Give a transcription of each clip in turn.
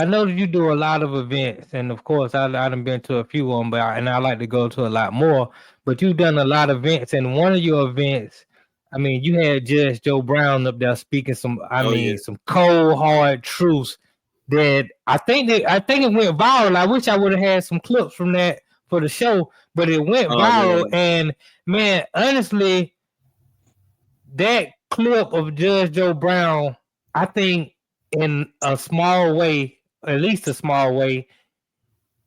I know that you do a lot of events, and of course, I done been to a few of them, and I like to go to a lot more. But you've done a lot of events, and one of your events, I mean, you had Judge Joe Brown up there speaking Oh yeah. some cold hard truths that I think it went viral. I wish I would have had some clips from that for the show, but it went Oh viral, man. and man, honestly, that clip of Judge Joe Brown, I think in a small way, at least a small way,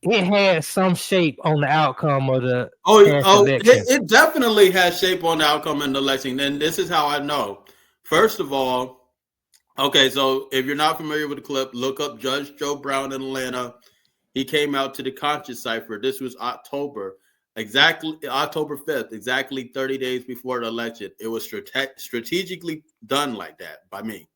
it had some shape on the outcome of the past election. It definitely has shape on the outcome in the election. And this is how I know. First of all, okay, so if you're not familiar with the clip, look up Judge Joe Brown in Atlanta. He came out to the conscious cipher. This was exactly October 5th, exactly 30 days before the election. It was strategically done like that by me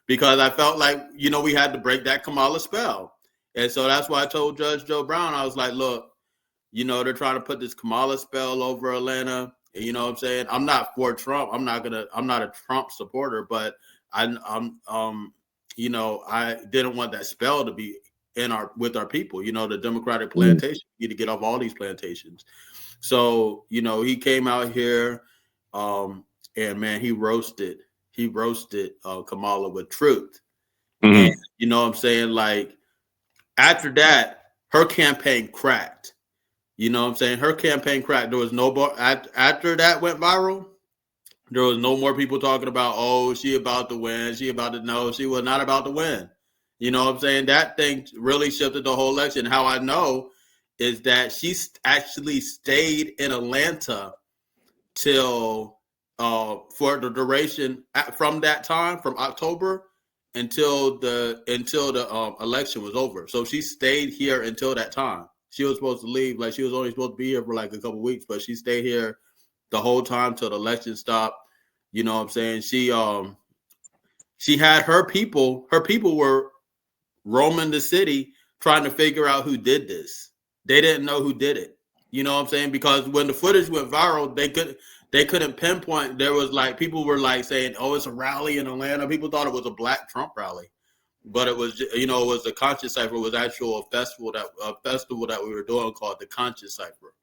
because I felt like, we had to break that Kamala spell. And so that's why I told Judge Joe Brown, I was like, look, they're trying to put this Kamala spell over Atlanta. You know what I'm saying? I'm not for Trump. I'm not a Trump supporter, but I'm I didn't want that spell to be with our people, the Democratic plantation. You need to get off all these plantations. So, he came out here, and man, he roasted Kamala with truth. Mm-hmm. And you know what I'm saying? Like, after that, her campaign cracked. You know what I'm saying? Her campaign cracked. There was after that went viral, there was no more people talking about, oh, she about to win. She was not about to win. You know what I'm saying? That thing really shifted the whole election. How I know is that she actually stayed in Atlanta till for the duration from that time, from October until the election was over. So she stayed here until that time. She was supposed to leave, like she was only supposed to be here for like a couple of weeks, but she stayed here the whole time till the election stopped. You know what I'm saying? She had her people were roaming the city trying to figure out who did this. They didn't know who did it. You know what I'm saying? Because when the footage went viral, they couldn't pinpoint. There was like people were like saying, "Oh, it's a rally in Atlanta." People thought it was a Black Trump rally, but it was, it was the Conscious Cipher. It was actual festival that we were doing called the Conscious Cipher.